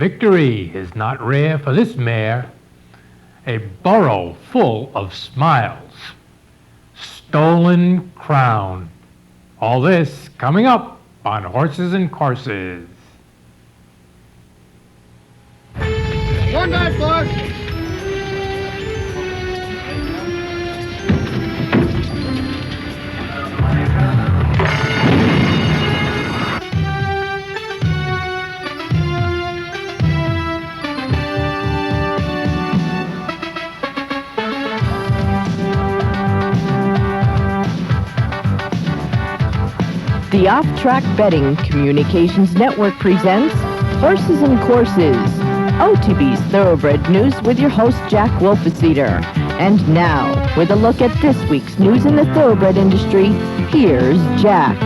Victory is not rare for this mare. A burrow full of smiles. Stolen Crown. All this coming up on Horses and Courses. One back, boys. The Off-Track Betting Communications Network presents Horses and Courses, OTB's Thoroughbred News with your host, Jack Wolfeseater. And now, with a look at this week's news in the thoroughbred industry, here's Jack.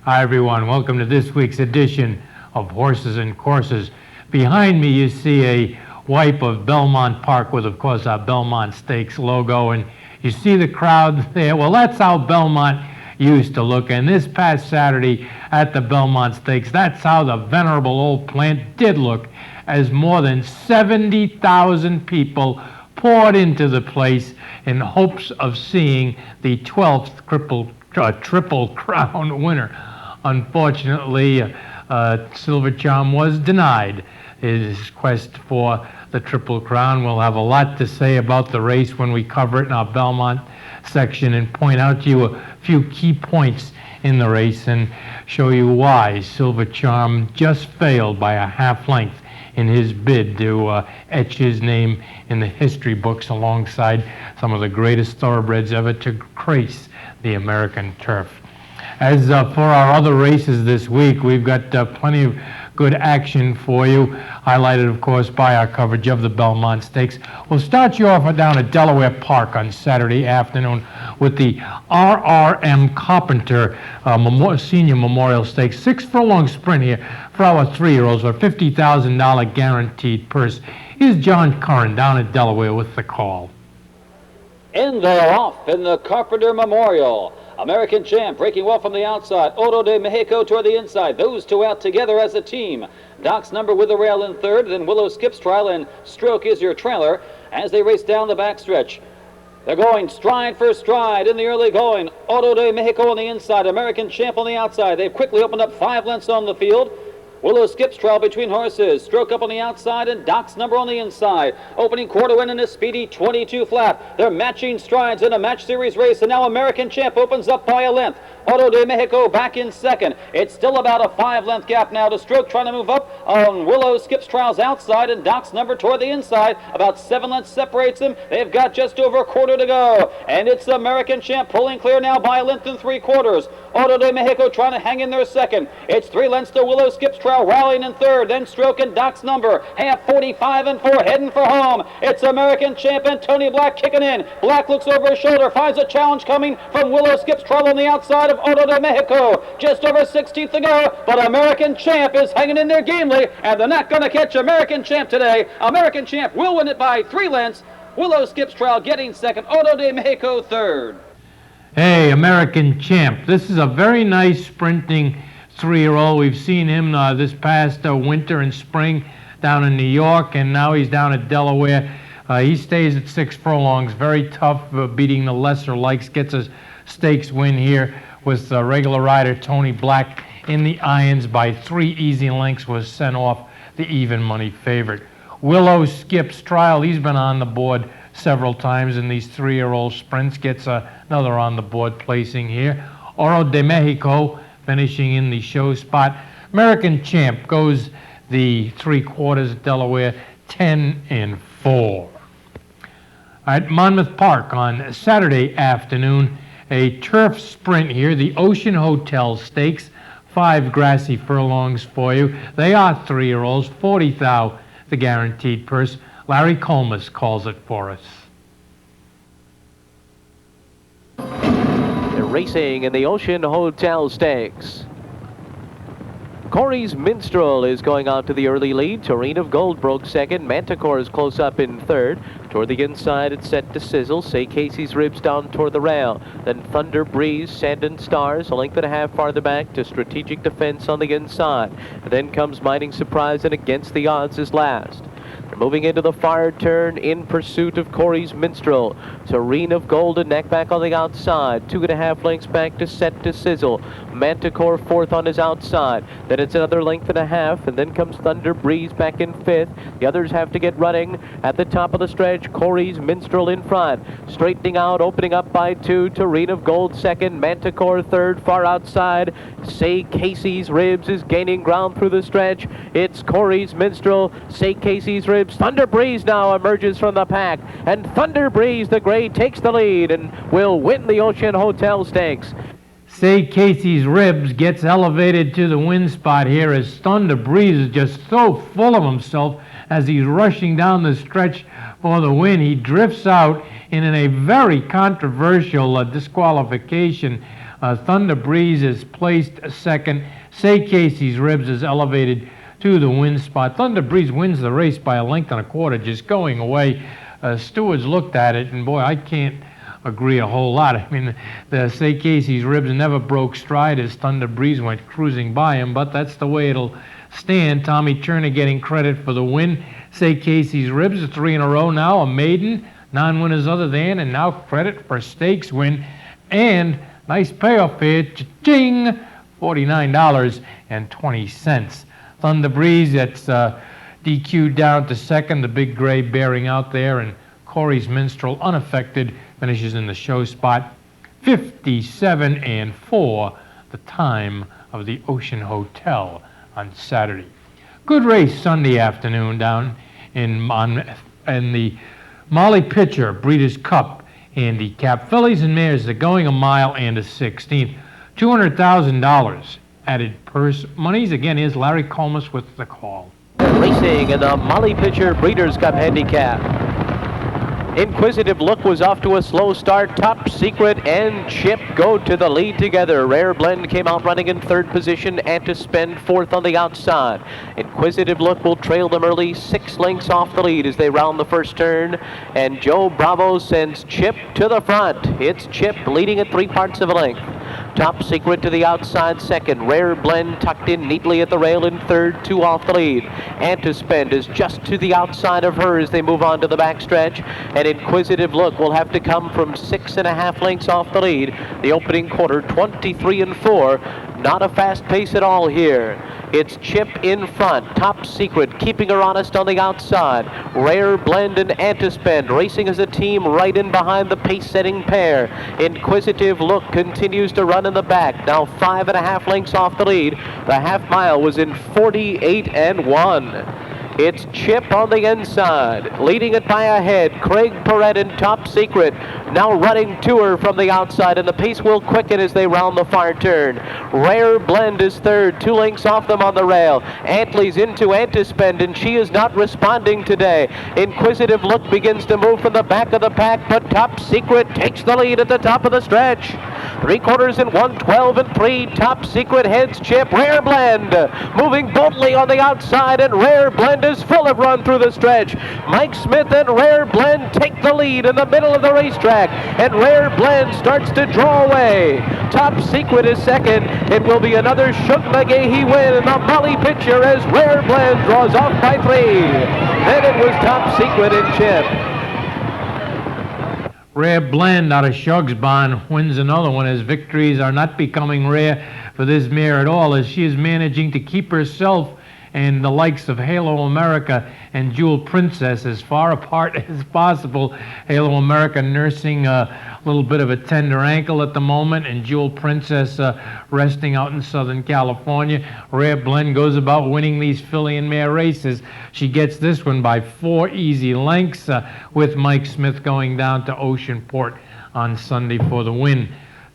Hi, everyone. Welcome to this week's edition of Horses and Courses. Behind me, you see a wipe of Belmont Park with, of course, our Belmont Stakes logo, and you see the crowd there. Well, that's how Belmont used to look, and this past Saturday at the Belmont Stakes, that's how the venerable old plant did look, as more than 70,000 people poured into the place in hopes of seeing the 12th Triple Crown winner. Unfortunately, Silver Charm was denied his quest for the Triple Crown. We'll have a lot to say about the race when we cover it in our Belmont section and point out to you a few key points in the race and show you why Silver Charm just failed by a half length in his bid to etch his name in the history books alongside some of the greatest thoroughbreds ever to grace the American turf. As for our other races this week, we've got plenty of good action for you, highlighted, of course, by our coverage of the Belmont Stakes. We'll start you off down at Delaware Park on Saturday afternoon with the R.R.M. Carpenter Senior Memorial Stakes. 6 furlong sprint here for our 3-year-olds, a $50,000 guaranteed purse. Here's John Curran down at Delaware with the call. And they're off in the Carpenter Memorial. American Champ breaking well from the outside. Oro de Mexico toward the inside. Those two out together as a team. Doc's Number with the rail in third. Then Willow Skip's Trial and Stroke is your trailer as they race down the backstretch. They're going stride for stride in the early going. Oro de Mexico on the inside. American Champ on the outside. They've quickly opened up 5 lengths on the field. Willow Skip's Trial between horses. Stroke up on the outside and Doc's Number on the inside. Opening quarter win in a speedy 22 flat. They're matching strides in a match series race, and now American Champ opens up by a length. Oro de Mexico back in second. It's still about a 5-length gap now to Stroke trying to move up on Willow Skip's Trials outside and Doc's Number toward the inside. About 7 lengths separates them. They've got just over a quarter to go. And it's American Champ pulling clear now by a length and 3/4. Oro de Mexico trying to hang in there second. It's 3 lengths to Willow Skip's Trial rallying in third. Then Stroke and Doc's Number. Half 45 and 4 heading for home. It's American Champ and Tony Black kicking in. Black looks over his shoulder. Finds a challenge coming from Willow Skip's Trial on the outside of Oro de Mexico. Just over 16th to go, but American Champ is hanging in there gamely, and they're not going to catch American Champ today. American Champ will win it by 3 lengths. Willow Skip's Trial getting second. Oro de Mexico third. Hey, American Champ. This is a very nice sprinting 3-year-old. We've seen him this past winter and spring down in New York, and now he's down at Delaware. He stays at 6 furlongs. Very tough, beating the lesser likes. Gets a stakes win here with regular rider Tony Black in the irons by 3 easy lengths, was sent off the even money favorite. Willow Skip's Trial, he's been on the board several times in these 3-year-old sprints, gets another on the board placing here. Oro de Mexico finishing in the show spot. American Champ goes the 3/4 at Delaware, 10 and 4. At Monmouth Park on Saturday afternoon, a turf sprint here, the Ocean Hotel Stakes, 5 grassy furlongs for you. They are 3-year-olds, 40,000 the guaranteed purse. Larry Colmus calls it for us. They're racing in the Ocean Hotel Stakes. Corey's Minstrel is going out to the early lead. Tureen of Gold broke second. Manticore is close up in third. Toward the inside, it's set to Sizzle. Say Casey's Ribs down toward the rail. Then Thunder Breeze, Sand and Stars, a length and a half farther back to Strategic Defense on the inside. And then comes Mining Surprise, and Against the Odds is last. They're moving into the far turn in pursuit of Corey's Minstrel. Tureen of Gold and Neck back on the outside. 2.5 lengths back to Set to Sizzle. Manticore fourth on his outside. Then it's another length and a half, and then comes Thunder Breeze back in fifth. The others have to get running at the top of the stretch. Corey's Minstrel in front. Straightening out, opening up by 2. Tureen of Gold second. Manticore third, far outside. Say Casey's Ribs is gaining ground through the stretch. It's Corey's Minstrel. Say Casey's Ribs. Thunder Breeze now emerges from the pack. And Thunder Breeze, the gray, takes the lead and will win the Ocean Hotel Stakes. Say Casey's Ribs gets elevated to the win spot here as Thunder Breeze is just so full of himself as he's rushing down the stretch for the win. He drifts out in a very controversial disqualification. Thunder Breeze is placed second. Say Casey's Ribs is elevated to the win spot. Thunder Breeze wins the race by 1.25 lengths, just going away. Stewards looked at it, and boy, I can't agree a whole lot. I mean, the Say Casey's Ribs never broke stride as Thunder Breeze went cruising by him, but that's the way it'll stand. Tommy Turner getting credit for the win. Say Casey's Ribs, 3 in a row now, a maiden, non-winners other than, and now credit for stakes win. And nice payoff here, cha-ching, $49.20. Thunder Breeze, that's DQ'd down to second, the big gray bearing out there, and Corey's Minstrel, unaffected, finishes in the show spot. 57-4, the time of the Ocean Hotel on Saturday. Good race Sunday afternoon down in the Molly Pitcher Breeders' Cup handicap. Fillies and mares are going a mile and a 16th. $200,000 added purse monies. Again, here's Larry Colmus with the call. Racing in the Molly Pitcher Breeders' Cup handicap. Inquisitive Look was off to a slow start. Top Secret and Chip go to the lead together. Rare Blend came out running in third position. Antispend fourth on the outside. Inquisitive Look will trail them early, 6 lengths off the lead as they round the first turn. And Joe Bravo sends Chip to the front. It's Chip leading at 3 parts of a length. Top Secret to the outside second. Rare Blend tucked in neatly at the rail in third, 2 off the lead. Antispend is just to the outside of her as they move on to the backstretch. And Inquisitive Look will have to come from 6.5 lengths off the lead. The opening quarter, 23-4. Not a fast pace at all here. It's Chip in front. Top Secret keeping her honest on the outside. Rare Blend and Antispend racing as a team right in behind the pace-setting pair. Inquisitive Look continues to run in the back. Now 5.5 lengths off the lead. The half mile was in 48-1. It's Chip on the inside, leading it by a head. Craig Perret and Top Secret now running to her from the outside, and the pace will quicken as they round the far turn. Rare Blend is third, 2 lengths off them on the rail. Antley's into Antispend, and she is not responding today. Inquisitive Look begins to move from the back of the pack, but Top Secret takes the lead at the top of the stretch. 3/4 in 1:12-3. Top Secret heads Chip. Rare Blend moving boldly on the outside, and Rare Blend is full of run through the stretch. Mike Smith and Rare Blend take the lead in the middle of the racetrack, and Rare Blend starts to draw away. Top Secret is second. It will be another Shug McGahee win in the Molly Pitcher as Rare Blend draws off by 3. Then it was Top Secret and Chip. Rare Blend out of Shugsbon wins another one as victories are not becoming rare for this mare at all, as she is managing to keep herself and the likes of Halo America and Jewel Princess as far apart as possible. Halo America nursing a little bit of a tender ankle at the moment, and Jewel Princess resting out in Southern California. Rare Blend goes about winning these filly and mare races. She gets this one by 4 easy lengths, with Mike Smith going down to Oceanport on Sunday for the win.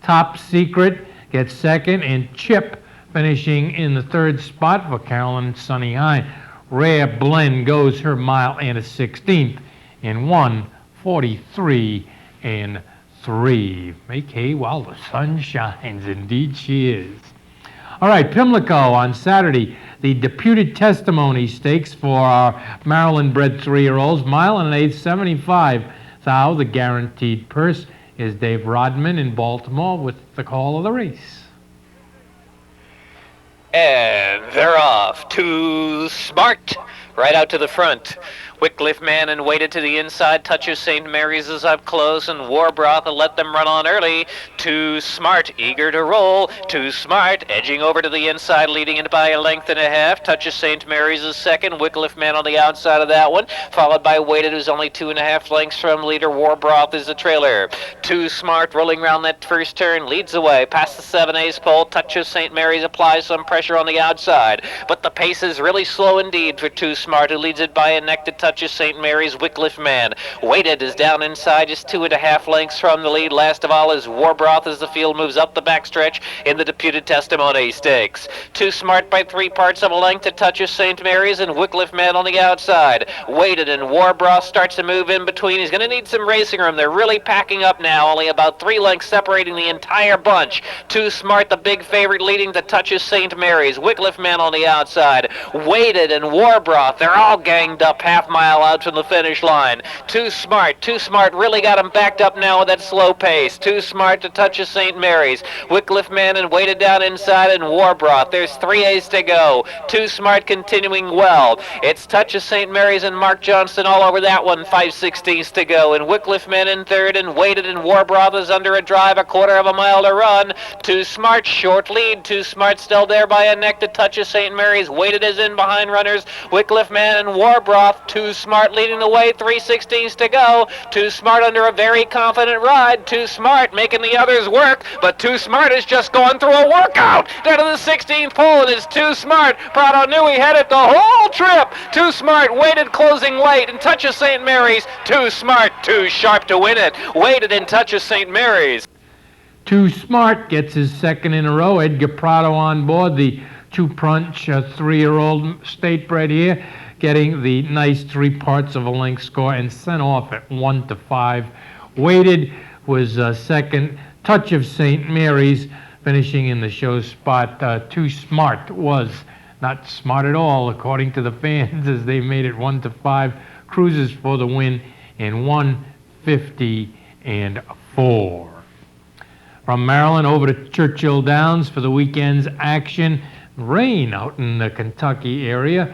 Top Secret gets second, and Chip finishing in the third spot for Carolyn Sunny Hine. Rare Blend goes her mile and a 16th in 1:43-3. Make hay while the sun shines. Indeed she is. All right, Pimlico on Saturday, the deputed testimony stakes for our Maryland-bred 3-year-olds, mile and an eighth, 75 thou. The guaranteed purse is Dave Rodman in Baltimore with the call of the race. And they're off. Too Smart, right out to the front. Wycliffe Mannon waited to the inside. Touch of St. Mary's is up close, and Warbroth will let them run on early. Too Smart, eager to roll. Too Smart, edging over to the inside, leading it by a length and a half. Touch of St. Mary's is second. Wycliffe Mannon on the outside of that one, followed by Waited, who's only 2.5 lengths from leader. Warbroth is the trailer. Too Smart, rolling around that first turn, leads away past the 7/8 pole. Touch of St. Mary's applies some pressure on the outside, but the pace is really slow indeed for Too Smart, who leads it by a neck to Touch of St. Mary's. Wycliffe Man Waited is down inside, just 2.5 lengths from the lead. Last of all is Warbroth as the field moves up the backstretch in the deputed testimony stakes. Too Smart by 3/4 of a length to Touch of St. Mary's, and Wycliffe Man on the outside. Waited, and Warbroth starts to move in between. He's going to need some racing room. They're really packing up now, only about 3 lengths separating the entire bunch. Too Smart, the big favorite, leading to Touch of St. Mary's. Wycliffe Man on the outside. Waited and Warbroth, they're all ganged up half-mile out from the finish line. Too Smart really got him backed up now with that slow pace. Too Smart to Touch of St. Mary's. Wycliffe Mannon Waited down inside, and Warbroth. There's 3/8 to go. Too Smart continuing well. It's Touch of St. Mary's and Mark Johnston all over that one. 5/16 to go, and Wycliffe Mannon third, and Waited, and Warbroth is under a drive, 1/4 mile to run. Too Smart short lead. Too Smart still there by a neck to Touch of St. Mary's. Waited is in behind runners. Wycliffe Mannon and Warbroth. Too Smart leading the way, 3/16 to go. Too Smart under a very confident ride. Too Smart making the others work, but Too Smart is just going through a workout down to the 16th pole, and it's Too Smart. Prado knew he had it the whole trip. Too Smart Waited closing late, and Touch of St. Mary's. Too Smart, too sharp to win it. Waited and Touch of St. Mary's. Too Smart gets his second in a row. Edgar Prado on board, the two-punch 3-year-old state bred here, getting the nice 3/4 of a length score and sent off at 1-5. Waited was second. Touch of St. Mary's finishing in the show spot. Too Smart was not smart at all, according to the fans, as they made it 1-5. Cruises for the win in 1:50.4. From Maryland over to Churchill Downs for the weekend's action. Rain out in the Kentucky area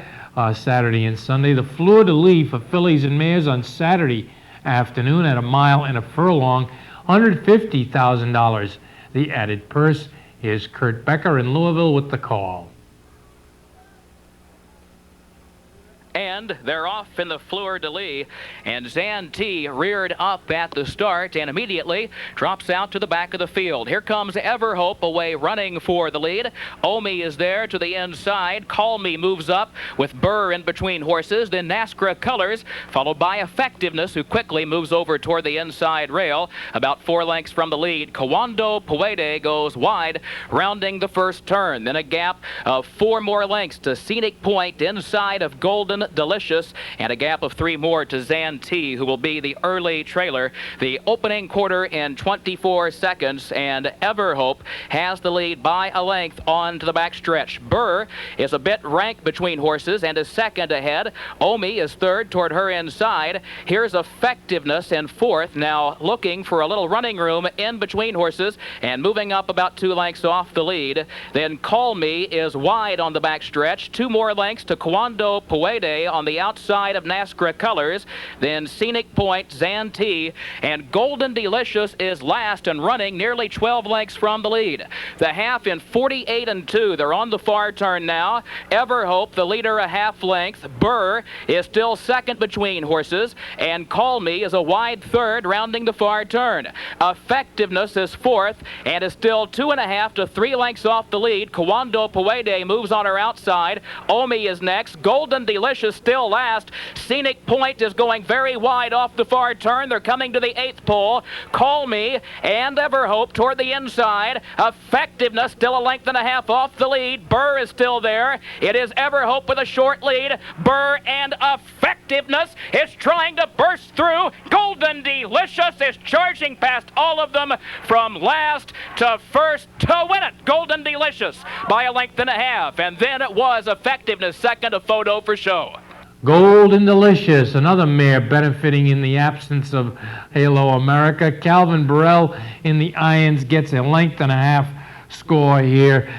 Saturday and Sunday. The Fleur de Lis for fillies and mares on Saturday afternoon at 1 mile and a furlong, $150,000. The added purse. Here's Kurt Becker in Louisville with the call. And they're off in the Fleur de Lis, and Zantee reared up at the start and immediately drops out to the back of the field. Here comes Everhope away running for the lead. Omi is there to the inside. Call Me moves up with Burr in between horses. Then Nascra Colors, followed by Effectiveness, who quickly moves over toward the inside rail, about 4 lengths from the lead. Kawando Puede goes wide, rounding the first turn. Then a gap of 4 more lengths to Scenic Point inside of Golden Delicious, and a gap of 3 more to Zantee, who will be the early trailer. The opening quarter in 24 seconds, and Everhope has the lead by a length on to the backstretch. Burr is a bit rank between horses and is second ahead. Omi is third toward her inside. Here's Effectiveness in fourth, now looking for a little running room in between horses and moving up about 2 lengths off the lead. Then Call Me is wide on the backstretch. 2 more lengths to Kawando Puede on the outside of Nascra Colors. Then Scenic Point, Zantee, and Golden Delicious is last and running nearly 12 lengths from the lead. The half in 48-2. They're on the far turn now. Everhope, the leader, a half length. Burr is still second between horses, and Call Me is a wide third, rounding the far turn. Effectiveness is fourth and is still 2.5 to 3 lengths off the lead. Kawando Puede moves on her outside. Omi is next. Golden Delicious Delicious still last. Scenic Point is going very wide off the far turn. They're coming to the 8th pole. Call Me and Everhope toward the inside. Effectiveness still a length and a half off the lead. Burr is still there. It is Everhope with a short lead. Burr and Effectiveness is trying to burst through. Golden Delicious is charging past all of them from last to first to win it. Golden Delicious by a length and a half. And then it was Effectiveness second, a photo for show. Golden Delicious, another mare benefiting in the absence of Halo America. Calvin Burrell in the irons gets a length and a half score here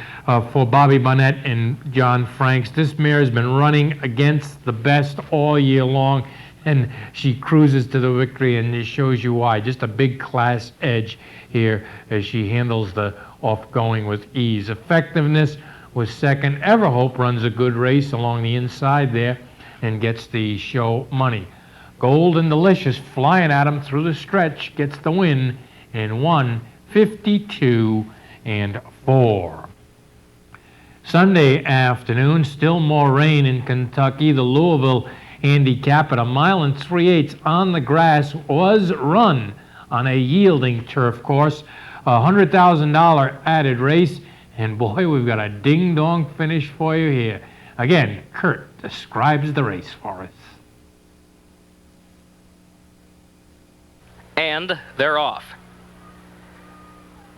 for Bobby Bonnet and John Franks. This mare has been running against the best all year long, and she cruises to the victory, and it shows you why. Just a big class edge here as she handles the off-going with ease. Effectiveness was second. Everhope runs a good race along the inside there and gets the show money. Golden Delicious flying at him through the stretch gets the win in 1:52.4. Sunday afternoon, still more rain in Kentucky. The Louisville Handicap at 1 3/8 on the grass was run on a yielding turf course. A $100,000 added race, and boy, we've got a ding-dong finish for you here. Again, Kurt describes the race for us. And they're off.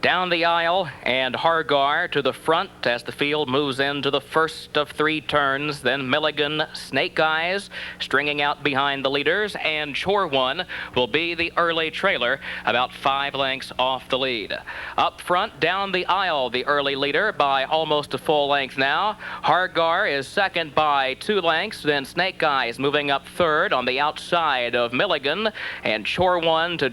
Down the aisle, and Hargar to the front as the field moves into the first of 3 turns. Then Milligan, Snake Eyes stringing out behind the leaders, and Chore One will be the early trailer, about 5 lengths off the lead. Up front, down the aisle, the early leader by almost a full length now. Hargar is second by 2 lengths. Then Snake Eyes moving up third on the outside of Milligan, and Chore One to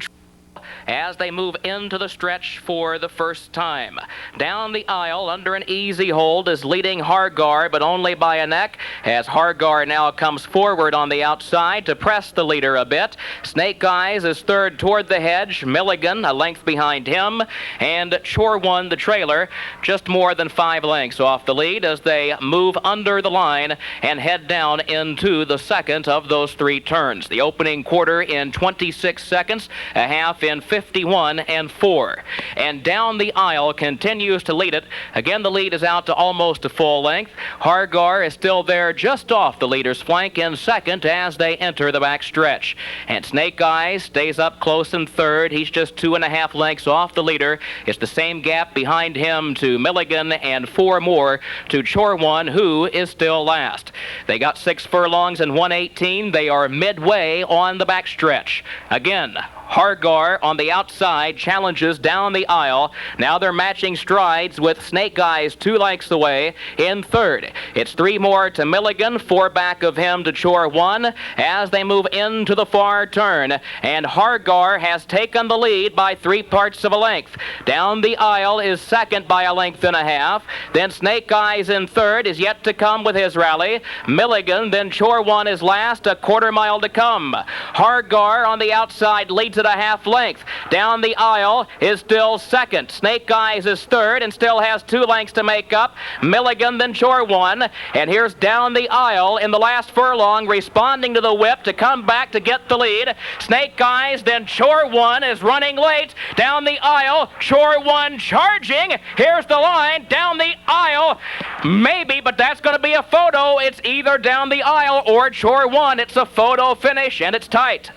as they move into the stretch for the first time. Down the aisle under an easy hold is leading Hargar, but only by a neck, as Hargar now comes forward on the outside to press the leader a bit. Snake Eyes is third toward the hedge. Milligan a length behind him, and Chore One, the trailer, just more than 5 lengths off the lead as they move under the line and head down into the second of those 3 turns. The opening quarter in 26 seconds, a half in 51.4. And down the aisle continues to lead it. Again, the lead is out to almost a full length. Hargar is still there just off the leader's flank in second as they enter the back stretch. And Snake Eyes stays up close in third. He's just 2.5 lengths off the leader. It's the same gap behind him to Milligan and 4 more to Chore One, who is still last. They got 6 furlongs and 1:18. They are midway on the back stretch. Again, Hargar on the outside challenges down the aisle. Now they're matching strides with Snake Eyes 2 lengths away in third. It's 3 more to Milligan, 4 back of him to Chore One as they move into the far turn. And Hargar has taken the lead by 3/4 of a length. Down the aisle is second by a length and a half. Then Snake Eyes in third is yet to come with his rally. Milligan, then Chore One is last, a 1/4 mile to come. Hargar on the outside leads at a half length. Down the aisle is still second. Snake Eyes is third and still has 2 lengths to make up. Milligan, then Chore One. And here's down the aisle in the last furlong, responding to the whip to come back to get the lead. Snake Eyes, then Chore One is running late. Down the aisle, Chore One charging. Here's the line down the aisle. Maybe, but that's going to be a photo. It's either down the aisle or Chore One. It's a photo finish, and it's tight.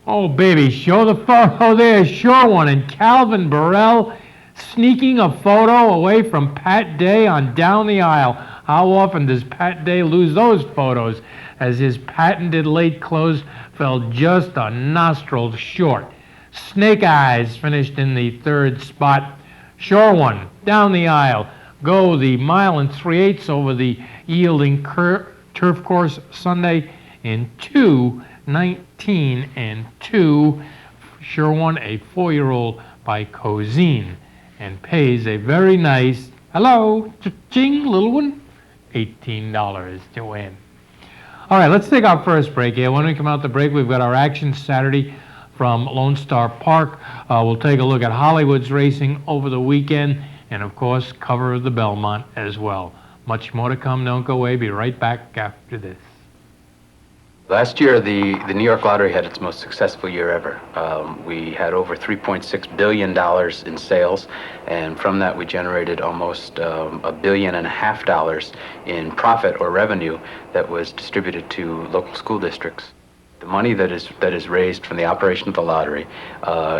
Oh, baby, show the photo there. Chore One and Calvin Burrell sneaking a photo away from Pat Day on down the aisle. How often does Pat Day lose those photos as his patented late close fell just a nostril short? Snake Eyes finished in the third spot. Chore One down the aisle. Go the 1 3/8 over the yielding turf course Sunday in 2:19.2. Chore One, a 4-year-old by Cozine, and pays a very nice, hello, ching, little one, $18 to win. All right, let's take our first break here. When we come out the break, we've got our action Saturday from Lone Star Park. We'll take a look at Hollywood's racing over the weekend, and of course, cover of the Belmont as well. Much more to come. Don't go away. Be right back after this. Last year, the New York Lottery had its most successful year ever. We had over $3.6 billion in sales, and from that we generated almost $1.5 billion in profit or revenue that was distributed to local school districts. The money that is raised from the operation of the lottery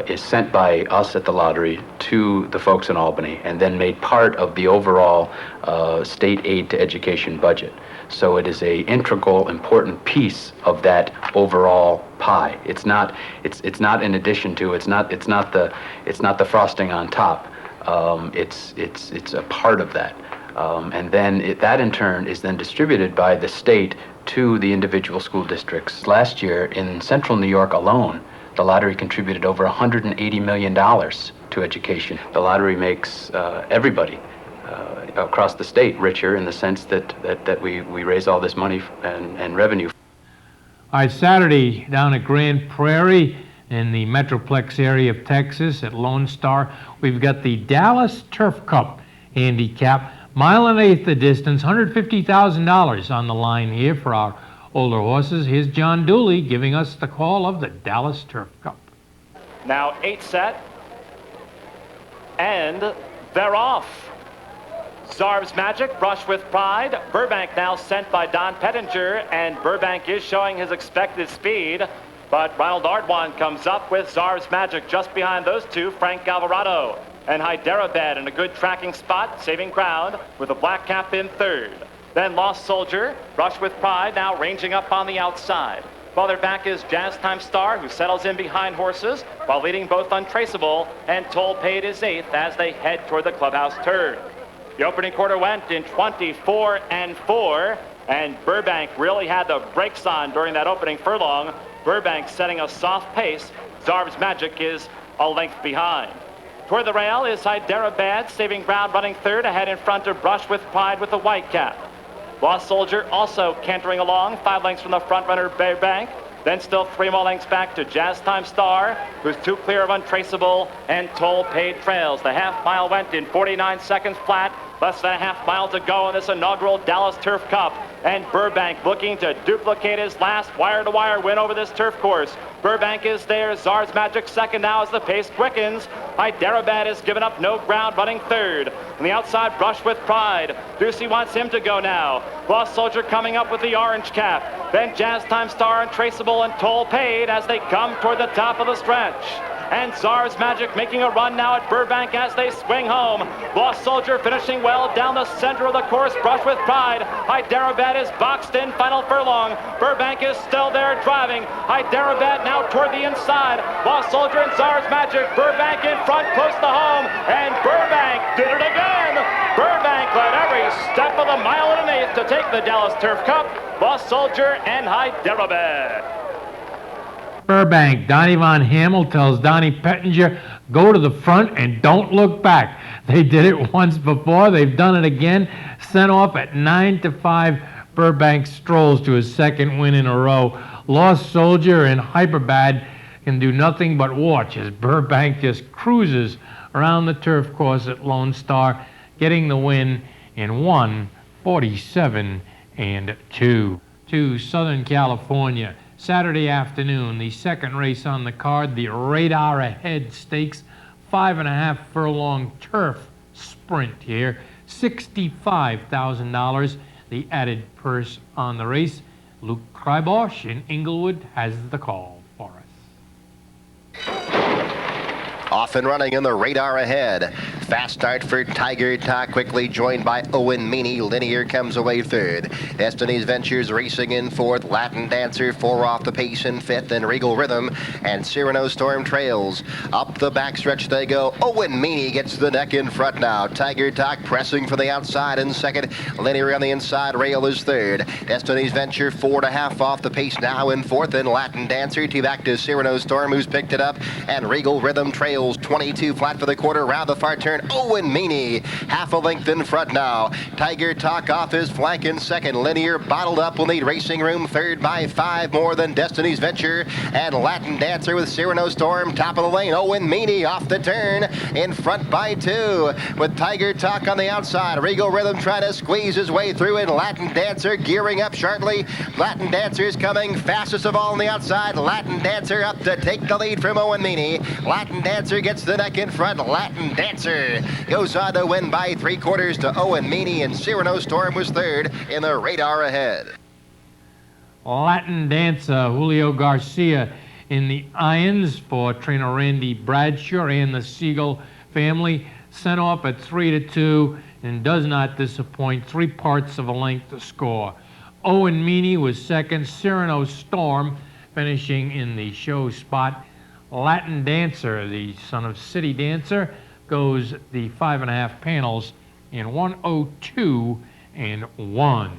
is sent by us at the lottery to the folks in Albany and then made part of the overall state aid to education budget. So it is a integral, important piece of that overall pie. It's not in addition to. It's not the frosting on top. It's a part of that. And then that in turn is then distributed by the state to the individual school districts. Last year in central New York alone, the lottery contributed over $180 million to education. The lottery makes everybody across the state richer in the sense that we raise all this money and revenue. All right, Saturday down at Grand Prairie in the Metroplex area of Texas at Lone Star, we've got the Dallas Turf Cup handicap. 1.8 miles the distance, $150,000 on the line here for our older horses. Here's John Dooley giving us the call of the Dallas Turf Cup. Now 8 set, and they're off. Zarv's Magic, Brush with Pride. Burbank now sent by Don Pettinger, and Burbank is showing his expected speed, but Ronald Ardwan comes up with Zarv's Magic just behind those two, Frank Alvarado. And Hyderabad in a good tracking spot, saving ground with a black cap in third. Then Lost Soldier, Brush with Pride, now ranging up on the outside. Farther back is Jazz Time Star, who settles in behind horses, while leading both Untraceable and Toll Paid is 8th as they head toward the clubhouse turn. The opening quarter went in 24-4, and Burbank really had the brakes on during that opening furlong. Burbank setting a soft pace. Zarv's Magic is a length behind. Toward the rail is Hyderabad, saving ground, running third, ahead in front of Brush with Pride with the white cap. Lost Soldier also cantering along, 5 lengths from the front runner Burbank. Then still 3 more lengths back to Jazz Time Star, who's 2 clear of Untraceable, and Toll Paid trails. The half mile went in 49 seconds flat. Less than a half mile to go in this inaugural Dallas Turf Cup. And Burbank looking to duplicate his last wire-to-wire win over this turf course. Burbank is there. Zarv's Magic second now as the pace quickens. Hyderabad has given up no ground, running third. On the outside, Brush with Pride. Ducey wants him to go now. Lost Soldier coming up with the orange cap. Then Jazz Time Star, Untraceable, and Toll Paid as they come toward the top of the stretch. And Zarv's Magic making a run now at Burbank as they swing home. Lost Soldier finishing well down the center of the course. Brush with Pride. Hyderabad is boxed in, final furlong. Burbank is still there driving. Hyderabad now toward the inside. Lost Soldier and Zarv's Magic. Burbank in front, close to home. And Burbank did it again. Burbank led every step of the 1.8 miles to take the Dallas Turf Cup. Lost Soldier and Hyderabad. Burbank, Donnie Von Hamel tells Donnie Pettinger, go to the front and don't look back. They did it once before. They've done it again. Sent off at 9-5. Burbank strolls to his second win in a row. Lost Soldier and Hyderabad can do nothing but watch as Burbank just cruises around the turf course at Lone Star, getting the win in 1:47-2. To Southern California. Saturday afternoon, the second race on the card, the Radar Ahead Stakes, 5.5 furlong turf sprint here, $65,000, the added purse on the race. Luke Krybosch in Inglewood has the call for us. Off and running in the Radar Ahead. Fast start for Tiger Talk, quickly joined by Owen Meany. Linear comes away third. Destiny's Ventures racing in fourth. Latin Dancer 4 off the pace in fifth. And Regal Rhythm and Cyrano Storm trails. Up the backstretch they go. Owen Meany gets the neck in front now. Tiger Talk pressing from the outside in second. Linear on the inside rail is third. Destiny's Venture 4.5 off the pace now in fourth. And Latin Dancer back to Cyrano Storm, who's picked it up. And Regal Rhythm trails 22 flat for the quarter. Round the far turn. turn. Owen Meany, half a length in front now. Tiger Talk off his flank in second. Linear bottled up will need Racing Room third by 5 more than Destiny's Venture. And Latin Dancer with Cyrano Storm top of the lane. Owen Meany off the turn in front by 2. With Tiger Talk on the outside. Regal Rhythm trying to squeeze his way through, and Latin Dancer gearing up sharply. Latin Dancer's coming fastest of all on the outside. Latin Dancer up to take the lead from Owen Meany. Latin Dancer gets the neck in front. Latin Dancer goes on to win by 3/4 to Owen Meany, and Cyrano Storm was third in the Radar Ahead. Latin Dancer, Julio Garcia in the irons for trainer Randy Bradshaw and the Siegel family. Sent off at 3-2 and does not disappoint. 3 parts of a length to score. Owen Meany was second. Cyrano Storm finishing in the show spot. Latin Dancer, the son of City Dancer, goes the 5.5 panels in 1:02.1.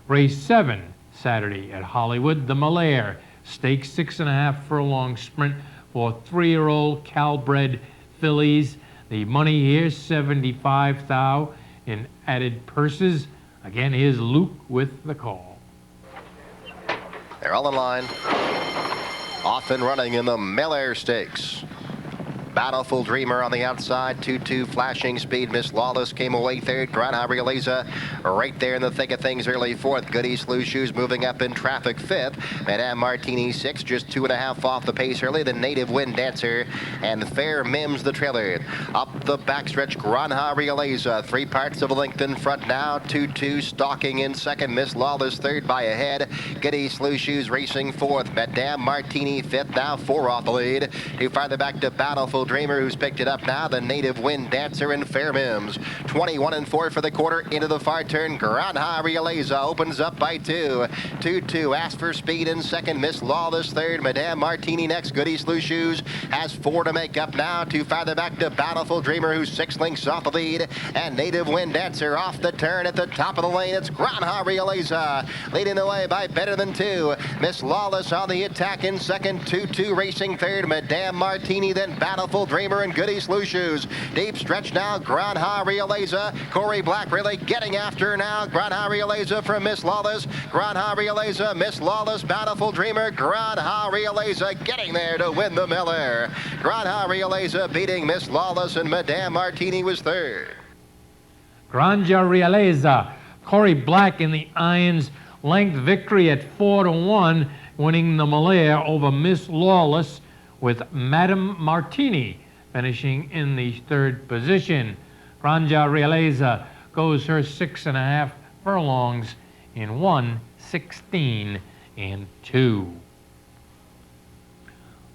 Race 7 Saturday at Hollywood. The Malaire Stakes 6.5 furlong sprint for 3-year-old Calbred fillies. The money here, $75,000 in added purses. Again, here's Luke with the call. They're all in line. Off and running in the Malaire Stakes. Battleful Dreamer on the outside, 2-2 flashing speed. Miss Lawless came away third. Grana Realeza right there in the thick of things early fourth. Goody Slew Shoes moving up in traffic fifth. Madame Martini sixth, just 2.5 off the pace early. The Native Wind Dancer and Fair Mims the trailer. Up the backstretch, Grana Realeza, 3 parts of a length in front now. 2-2 stalking in second. Miss Lawless third by a head. Goody Slew Shoes racing fourth. Madame Martini fifth, now 4 off the lead. Too farther back to Battleful Dreamer, who's picked it up now. The Native Wind Dancer and Fair Mims. 21-4 for the quarter. Into the far turn. Granja Realeza opens up by 2. 2-2. Ask for speed in second. Miss Lawless third. Madame Martini next. Goody Slew Shoes has 4 to make up now. Too farther back to Battleful Dreamer, who's 6 lengths off the lead. And Native Wind Dancer off the turn at the top of the lane. It's Granja Realeza leading the way by better than 2. Miss Lawless on the attack in second. 2-2 racing third. Madame Martini, then Battleful Dreamer and Goody Slew Shoes. Deep stretch now, Granja Realeza. Corey Black really getting after now. Granja Realeza from Miss Lawless. Granja Realeza, Miss Lawless, Battleful Dreamer. Granja Realeza getting there to win the Malaire. Granja Realeza beating Miss Lawless, and Madame Martini was third. Granja Realeza, Corey Black in the irons. Length victory at 4-1, winning the Malaire over Miss Lawless, with Madame Martini finishing in the third position. Granja Realeza goes her 6.5 furlongs in 1:16.2.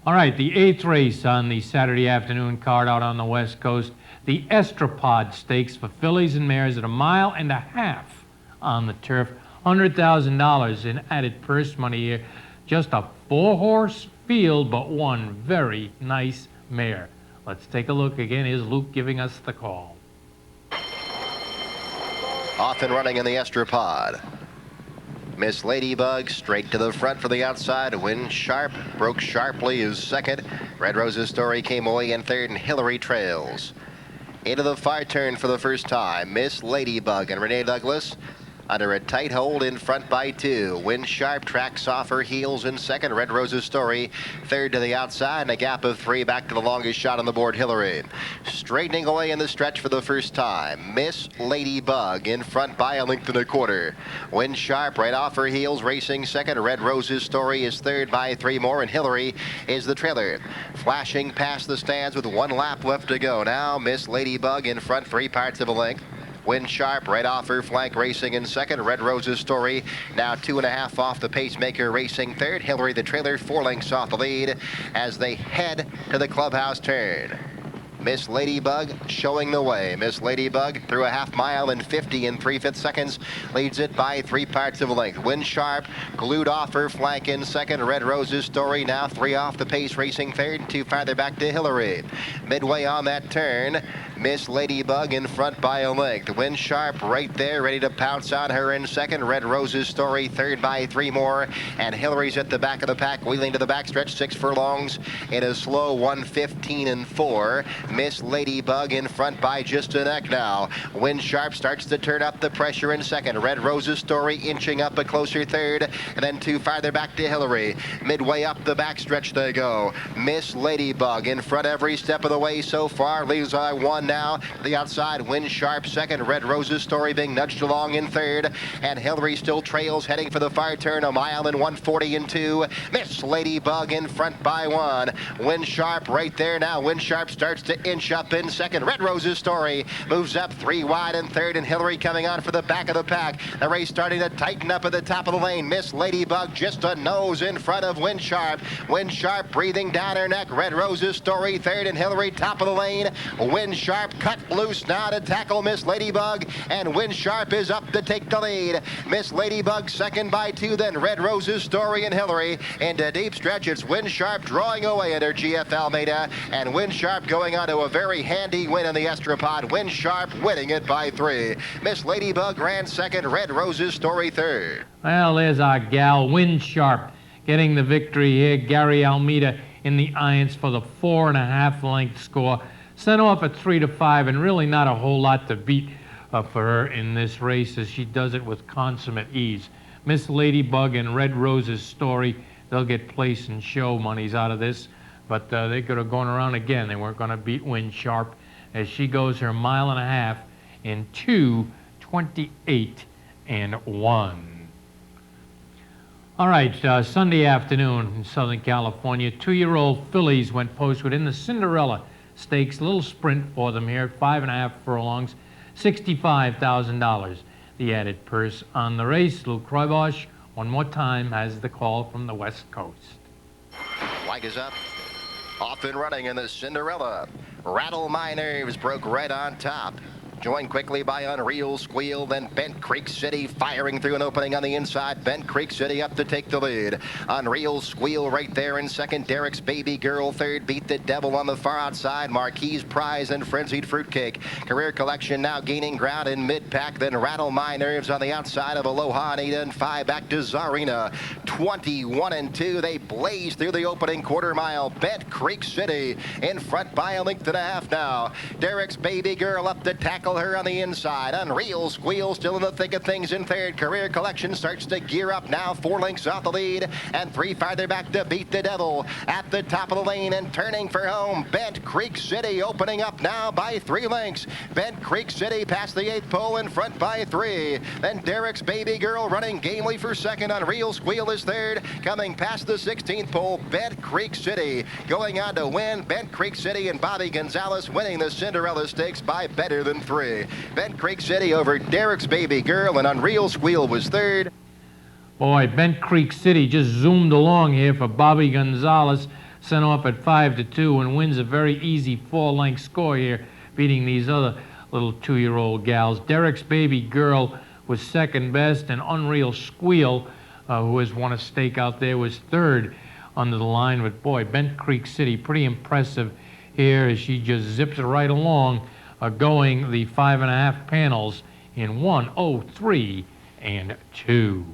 All right, the 8th race on the Saturday afternoon card out on the West Coast, the Estropod Stakes for fillies and mares at 1.5 miles on the turf. $100,000 in added purse money here. Just a 4-horse field, but one very nice mare. Let's take a look again. Here's Luke giving us the call. Off and running in the Estropod. Miss Ladybug straight to the front for the outside. Win Sharp broke sharply is second. Red Rose's Story came away in third, and Hillary trails. Into the far turn for the first time. Miss Ladybug and Renee Douglas under a tight hold in front by 2. Win Sharp tracks off her heels in second. Red Rose's Story third to the outside, and a gap of 3 back to the longest shot on the board, Hillary. Straightening away in the stretch for the first time. Miss Ladybug in front by 1.25 lengths. Win Sharp right off her heels racing second. Red Rose's Story is third by 3 more, and Hillary is the trailer. Flashing past the stands with 1 lap left to go. Now Miss Ladybug in front 3 parts of a length. Win Sharp right off her flank racing in second. Red Rose's Story now 2.5 off the pacemaker racing third. Hillary the trailer 4 lengths off the lead as they head to the clubhouse turn. Miss Ladybug showing the way. Miss Ladybug through a 1/2 mile in 50 and 3/5 seconds leads it by 3 parts of a length. Win Sharp glued off her flank in second. Red Rose's Story now 3 off the pace racing third. 2 farther back to Hillary. Midway on that turn, Miss Ladybug in front by a length. Win Sharp right there ready to pounce on her in second. Red Rose's Story third by 3 more, and Hillary's at the back of the pack wheeling to the backstretch 6 furlongs in a slow 1:15.4. Miss Ladybug in front by just a neck now. Wind Sharp starts to turn up the pressure in second. Red Rose's Story inching up a closer third, and then two farther back to Hillary. Midway up the backstretch they go. Miss Ladybug in front every step of the way so far. Leaves by one now. To the outside, Wind Sharp second. Red Rose's Story being nudged along in third, and Hillary still trails heading for the far turn. A mile and 1:40 and 2. Miss Ladybug in front by one. Wind Sharp right there now. Wind Sharp starts to inch up in second. Red Rose's Story moves up 3 wide in third, and Hillary coming on for the back of the pack. The race starting to tighten up at the top of the lane. Miss Ladybug just a nose in front of Wind Sharp. Wind Sharp breathing down her neck. Red Rose's Story third, and Hillary top of the lane. Wind Sharp cut loose now to tackle Miss Ladybug, and Wind Sharp is up to take the lead. Miss Ladybug second by 2, then Red Rose's Story and Hillary. Into deep stretch, it's Wind Sharp drawing away under GF Almeida, and Wind Sharp going on to a very handy win in the Estropod. Wind Sharp winning it by 3. Miss Ladybug ran second, Red Rose's Story third. Well, there's our gal, Wind Sharp, getting the victory here. Gary Almeida in the irons for the 4.5 length score. Sent off at 3-5, and really not a whole lot to beat for her in this race, as she does it with consummate ease. Miss Ladybug and Red Rose's Story, they'll get place and show monies out of this, but they could have gone around again. They weren't going to beat Wind Sharp, as she goes her 1.5 miles in 2:28 and 1. All right, Sunday afternoon in Southern California, 2-year-old fillies went postward in the Cinderella Stakes. Little sprint for them here, 5.5 furlongs, $65,000. The added purse on the race. Lou Kroibosch, one more time, has the call from the West Coast. Flag is up. Off and running in the Cinderella. Rattle My Nerves broke right on top. Joined quickly by Unreal Squeal, then Bent Creek City firing through an opening on the inside. Bent Creek City up to take the lead. Unreal Squeal right there in second. Derek's Baby Girl third. Beat the Devil on the far outside. Marquise Prize and Frenzied Fruitcake. Career Collection now gaining ground in mid-pack. Then Rattle My Nerves on the outside of Aloha Anita, and 5 back to Czarina. 21 and 2. They blaze through the opening quarter mile. Bent Creek City in front by 1.5 lengths now. Derek's Baby Girl up to tackle her on the inside. Unreal Squeal still in the thick of things in third. Career Collection starts to gear up now, 4 lengths off the lead, and 3 farther back to Beat the Devil. At the top of the lane and turning for home, Bent Creek City opening up now by 3 lengths. Bent Creek City past the 8th pole in front by 3. Then Derek's Baby Girl running gamely for second. Unreal Squeal is third. Coming past the 16th pole, Bent Creek City going on to win. Bent Creek City and Bobby Gonzalez winning the Cinderella Stakes by better than 3. Bent Creek City over Derek's Baby Girl, and Unreal Squeal was third. Boy, Bent Creek City just zoomed along here for Bobby Gonzalez, sent off at 5-2, and wins a very easy 4-length score here, beating these other little 2-year-old gals. Derek's Baby Girl was second best, and Unreal Squeal, who has won a stake out there, was third under the line. But boy, Bent Creek City, pretty impressive here as she just zips right along, going the 5.5 panels in 1:03 and 2.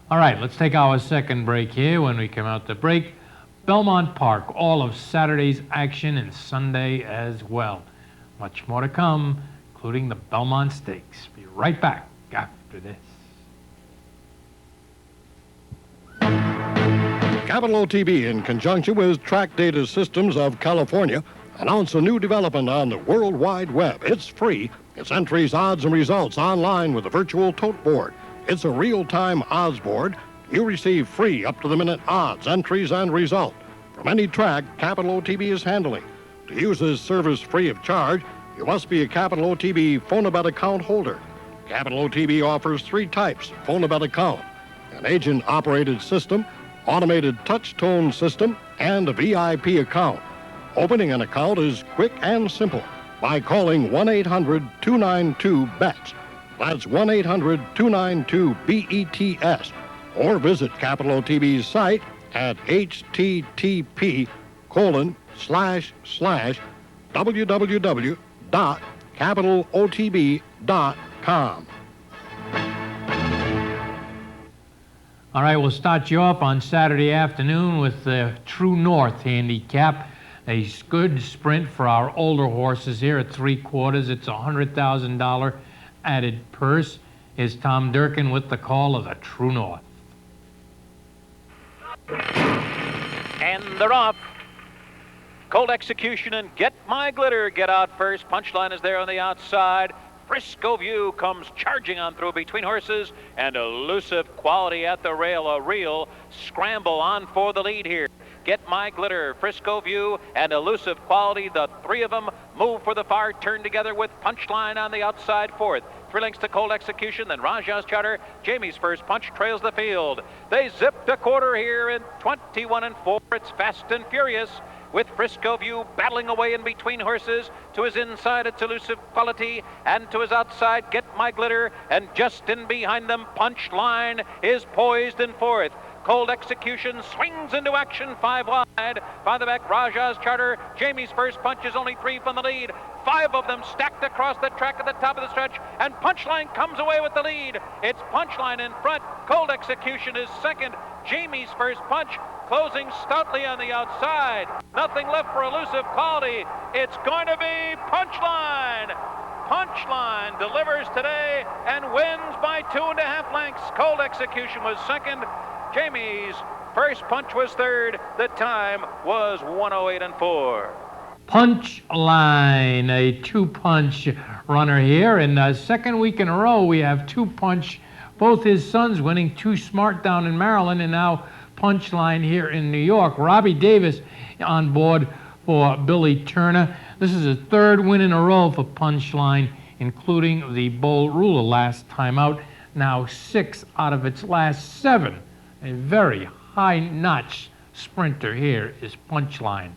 All right, let's take our second break here. When we come out the break, Belmont Park, all of Saturday's action and Sunday as well. Much more to come, including the Belmont Stakes. Be right back after this. Capital OTB, in conjunction with Track Data Systems of California, announce a new development on the World Wide Web. It's free. It's entries, odds, and results online with a virtual tote board. It's a real-time odds board. You receive free up-to-the-minute odds, entries, and result from any track Capital OTB is handling. To use this service free of charge, you must be a Capital OTB Phonabet account holder. Capital OTB offers 3 types of Phonabet account: an agent-operated system, automated touch-tone system, and a VIP account. Opening an account is quick and simple by calling 1-800-292-BETS. That's 1-800-292-BETS. Or visit Capital OTB's site at http://www.capitalotb.com. All right, we'll start you off on Saturday afternoon with the True North handicap. A good sprint for our older horses here at 3/4. It's a $100,000 added purse. Is Tom Durkin with the call of the True North. And they're off. Cold Execution and Get My Glitter get out first. Punchline is there on the outside. Frisco View comes charging on through between horses, and Elusive Quality at the rail. A real scramble on for the lead here. Get My Glitter, Frisco View, and Elusive Quality, the three of them move for the far turn together with Punchline on the outside fourth. 3 lengths to Cold Execution, then Raja's Charter. Jamie's First Punch trails the field. They zipped a quarter here in 21-4. It's fast and furious, with Frisco View battling away in between horses. To his inside, it's Elusive Quality, and to his outside, Get My Glitter, and just in behind them, Punchline is poised in fourth. Cold Execution swings into action 5 wide. Farther back, Raja's Charter. Jamie's First Punch is only 3 from the lead. 5 of them stacked across the track at the top of the stretch, and Punchline comes away with the lead. It's Punchline in front. Cold Execution is second. Jamie's First Punch closing stoutly on the outside. Nothing left for Elusive Quality. It's going to be Punchline. Punchline delivers today and wins by 2.5 lengths. Cold Execution was second. Jamie's First Punch was third. The time was 1:08.4. Punchline, a 2-punch runner here. In the second week in a row, we have 2-punch. Both his sons winning. Too Smart down in Maryland, and now Punchline here in New York. Robbie Davis on board for Billy Turner. This is a 3rd win in a row for Punchline, including the Bold Ruler last time out. Now 6 out of its last 7. A very high-notch sprinter here is Punchline.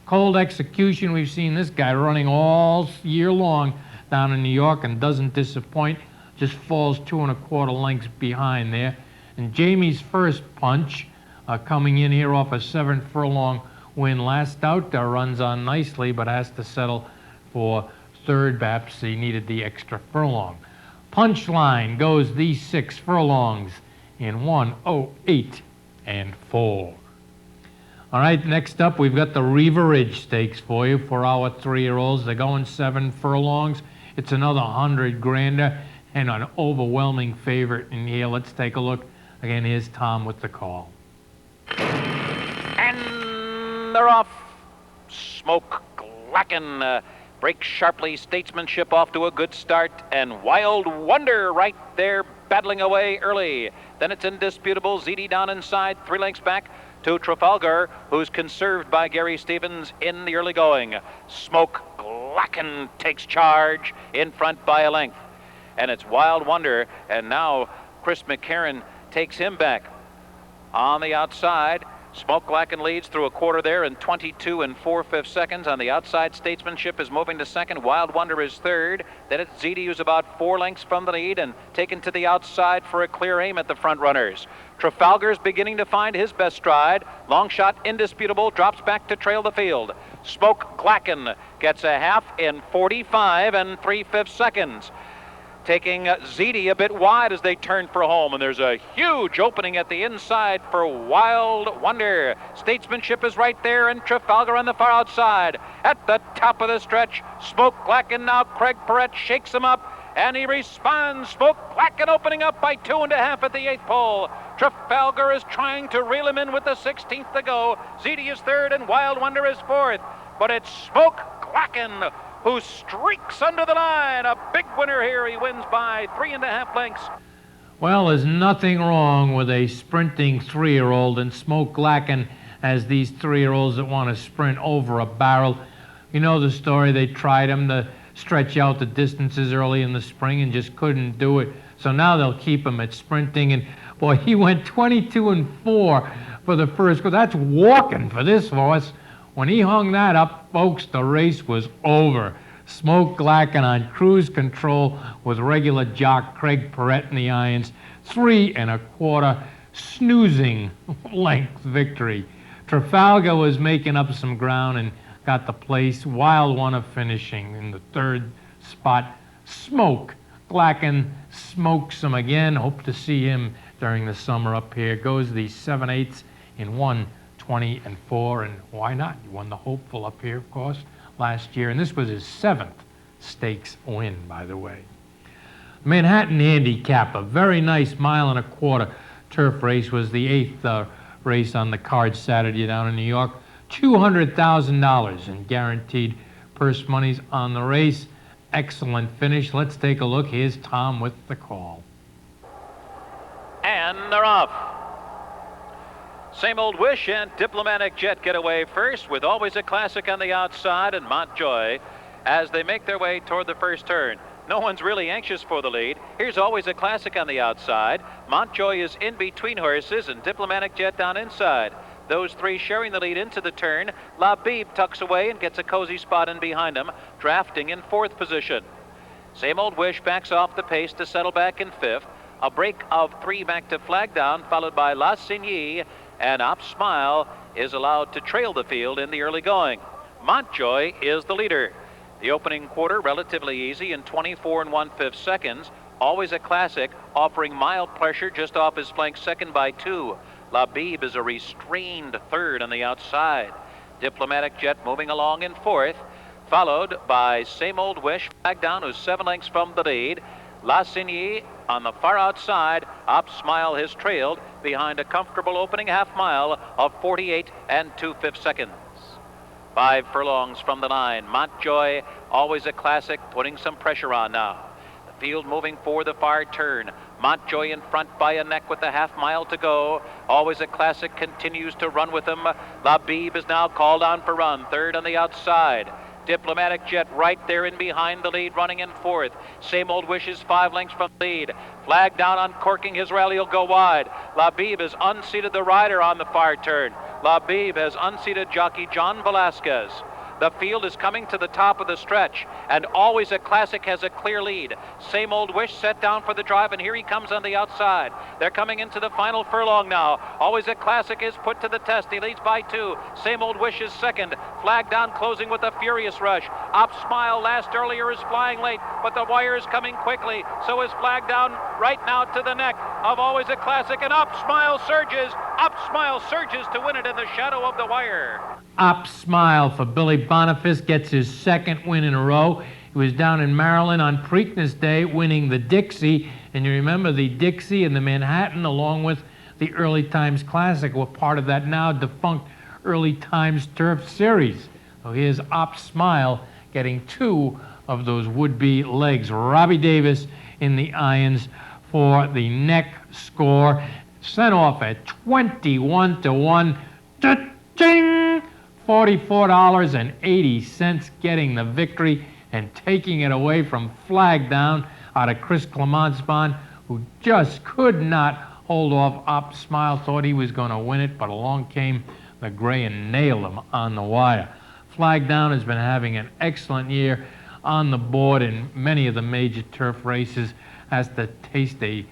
Cold Execution, we've seen this guy running all year long down in New York and doesn't disappoint. Just falls 2 1/4 lengths behind there. And Jamie's First Punch coming in here off a 7 furlong win last out. Runs on nicely, but has to settle for 3rd. Perhaps he needed the extra furlong. Punchline goes these 6 furlongs in 1:08.4. All right, next up, we've got the Riva Ridge Stakes for you for our 3-year-olds. They're going 7 furlongs. It's another 100 grander and an overwhelming favorite in here. Let's take a look. Again, here's Tom with the call. And they're off. Smoke Glacken breaks sharply. Statesmanship off to a good start, and Wild Wonder right there battling away early. Then it's Indisputable. ZD down inside, 3 lengths back to Trafalgar, who's conserved by Gary Stevens in the early going. Smoke Glacken takes charge in front by a length. And it's Wild Wonder, and now Chris McCarron takes him back. On the outside, Smoke Glacken leads through a quarter there in 22 4/5 seconds. On the outside, Statesmanship is moving to second. Wild Wonder is third. Then it's ZD, who's about 4 lengths from the lead and taken to the outside for a clear aim at the front runners. Trafalgar's beginning to find his best stride. Long shot Indisputable drops back to trail the field. Smoke Glacken gets a half in 45 3/5 seconds. Taking ZD a bit wide as they turn for home, and there's a huge opening at the inside for Wild Wonder. Statesmanship is right there, and Trafalgar on the far outside. At the top of the stretch, Smoke Glacken now. Craig Perrett shakes him up, and he responds. Smoke Glacken opening up by 2.5 at the 8th pole. Trafalgar is trying to reel him in with the 16th to go. ZD is third, and Wild Wonder is fourth. But it's Smoke Glacken who streaks under the line. A big winner here. He wins by 3.5 lengths. Well, there's nothing wrong with a sprinting 3-year-old, and Smoke Glacken has these 3-year-olds that want to sprint over a barrel. You know the story. They tried him to stretch out the distances early in the spring and just couldn't do it. So now they'll keep him at sprinting, and boy, he went 22 4 for the first. That's walking for this horse. When he hung that up, folks, the race was over. Smoke Glacken on cruise control with regular jock Craig Perrett in the irons. 3 1/4 snoozing length victory. Trafalgar was making up some ground and got the place. Wild Wonder finishing in the 3rd spot. Smoke Glacken smokes him again. Hope to see him during the summer up here. Goes the 7/8 in 1 20-4, and why not? He won the Hopeful up here, of course, last year, and this was his 7th stakes win, by the way. Manhattan Handicap, a very nice 1.25 mile turf race, was the 8th race on the card Saturday down in New York. $200,000 in guaranteed purse monies on the race. Excellent finish. Let's take a look. Here's Tom with the call. And they're off. Same Old Wish and Diplomatic Jet get away first, with Always a Classic on the outside and Montjoy as they make their way toward the first turn. No one's really anxious for the lead. Here's Always a Classic on the outside. Montjoy is in between horses and Diplomatic Jet down inside. Those three sharing the lead into the turn. La Bib tucks away and gets a cozy spot in behind him, drafting in 4th position. Same Old Wish backs off the pace to settle back in 5th. A break of 3 back to flag down, followed by La Signy, and Op Smile is allowed to trail the field in the early going. Montjoy is the leader. The opening quarter relatively easy in 24 1/5 seconds. Always a Classic, offering mild pressure just off his flank, second by 2. La Bib is a restrained 3rd on the outside. Diplomatic Jet moving along in 4th, followed by Same Old Wish, flag down, who's 7 lengths from the lead. La Signy on the far outside. Op Smile has trailed behind a comfortable opening half mile of 48 2/5 seconds. 5 furlongs from the line. Montjoy, Always a Classic, putting some pressure on now. The field moving for the far turn. Montjoy in front by a neck with a half mile to go. Always a Classic continues to run with him. La Bib is now called on for run, 3rd on the outside. Diplomatic Jet right there in behind the lead, running in 4th. Same Old Wish is 5 lengths from the lead. Flag down on Corking. His rally will go wide. La Bib has unseated the rider on the far turn. La Bib has unseated jockey John Velasquez. The field is coming to the top of the stretch, and Always a Classic has a clear lead. Same Old Wish set down for the drive, and here he comes on the outside. They're coming into the final furlong now. Always a Classic is put to the test. He leads by 2. Same Old Wish is second. Flag down, closing with a furious rush. Op Smile last earlier is flying late, but the wire is coming quickly. So is Flag down right now to the neck of Always a Classic, and Op Smile surges. Op Smile surges to win it in the shadow of the wire. Op Smile for Billy Boniface gets his 2nd win in a row. He was down in Maryland on Preakness Day winning the Dixie. And you remember the Dixie and the Manhattan, along with the Early Times Classic, were part of that now defunct Early Times Turf Series. So here's Op Smile getting 2 of those would-be legs. Robbie Davis in the irons for the neck score. Sent off at 21-1. Cha-ching! $44.80 getting the victory and taking it away from Flag Down out of Chris Clementsbon, who just could not hold off Op Smile. Thought he was going to win it, but along came the gray and nailed him on the wire. Flag Down has been having an excellent year on the board in many of the major turf races. Has to taste a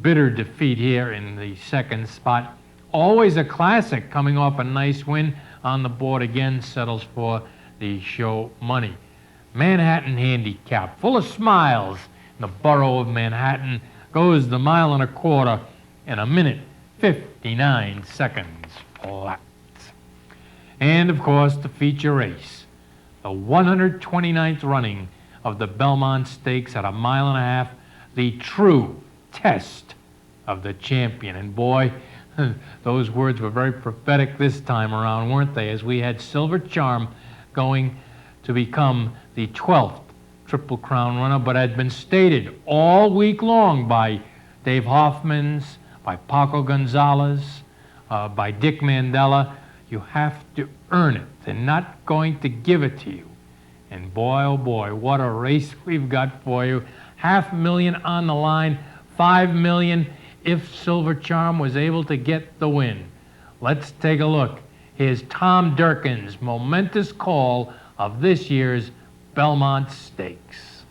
bitter defeat here in the 2nd spot. Always a Classic, coming off a nice win on the board again, settles for the show money. Manhattan Handicap, full of smiles in the borough of Manhattan, goes the 1.25 miles in 1:59 seconds flat. And of course, the feature race, the 129th running of the Belmont Stakes at 1.5 miles, the true test of the champion. And boy, those words were very prophetic this time around, weren't they? As we had Silver Charm going to become the 12th Triple Crown runner, but had been stated all week long by Dave Hoffmans, by Paco Gonzalez, by Dick Mandela, you have to earn it. They're not going to give it to you. And boy, oh boy, what a race we've got for you. $500,000 on the line, $5 million if Silver Charm was able to get the win. Let's take a look. Here's Tom Durkin's momentous call of this year's Belmont Stakes.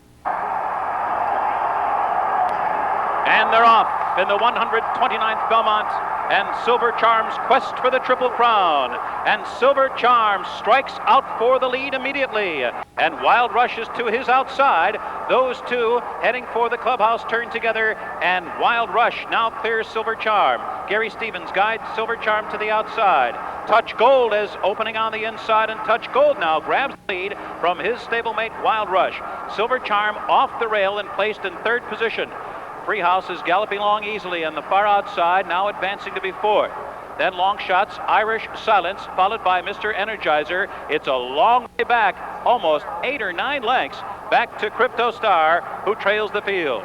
And they're off in the 129th Belmont, and Silver Charm's quest for the Triple Crown. And Silver Charm strikes out for the lead immediately, and Wild Rush is to his outside. Those two heading for the clubhouse turn together, and Wild Rush now clears Silver Charm. Gary Stevens guides Silver Charm to the outside. Touch Gold is opening on the inside, and Touch Gold now grabs the lead from his stablemate Wild Rush. Silver Charm off the rail and placed in third position. Freehouse is galloping along easily on the far outside, now advancing to be fourth. Then long shots, Irish Silence, followed by Mr. Energizer. It's a long way back, almost 8 or 9 lengths, back to Crypto Star, who trails the field.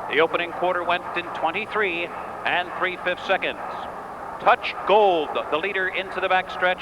The opening quarter went in 23 and 3/5 seconds. Touch Gold, the leader into the backstretch.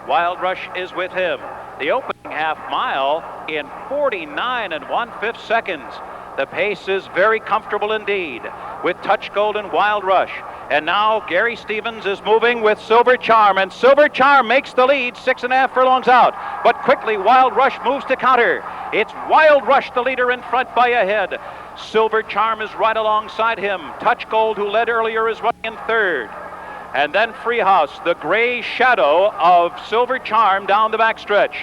Wild Rush is with him. The opening half mile in 49 and 1/5 seconds. The pace is very comfortable indeed with Touch Gold and Wild Rush. And now Gary Stevens is moving with Silver Charm, and Silver Charm makes the lead, 6.5 furlongs out. But quickly Wild Rush moves to counter. It's Wild Rush, the leader, in front by a head. Silver Charm is right alongside him. Touch Gold, who led earlier, is running in third. And then Freehouse, the gray shadow of Silver Charm down the backstretch.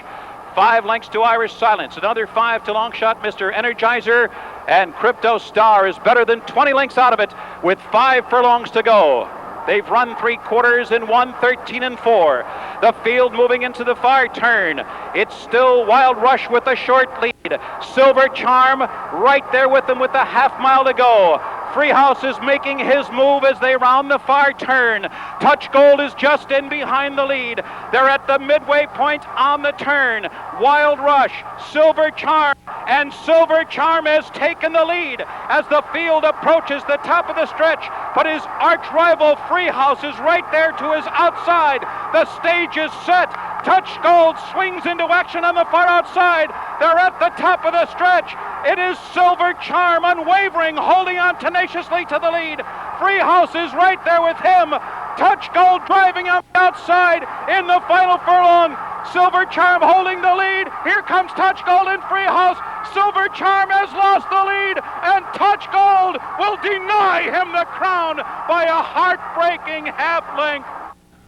5 lengths to Irish Silence, another 5 to Longshot Mr. Energizer, and Crypto Star is better than 20 lengths out of it with 5 furlongs to go. They've run 3 quarters in 1:13 and 4. The field moving into the far turn. It's still Wild Rush with a short lead. Silver Charm right there with them with a half mile to go. Freehouse is making his move as they round the far turn. Touch Gold is just in behind the lead. They're at the midway point on the turn. Wild Rush, Silver Charm, and Silver Charm has taken the lead as the field approaches the top of the stretch. But his arch rival Freehouse is right there to his outside. The stage is set. Touch Gold swings into action on the far outside. They're at the top of the stretch. It is Silver Charm, unwavering, holding on tenaciously to the lead. Freehouse is right there with him. Touch Gold driving on the outside in the final furlong. Silver Charm holding the lead. Here comes Touch Gold and Freehouse. Silver Charm has lost the lead, and Touch Gold will deny him the crown by a heartbreaking half length.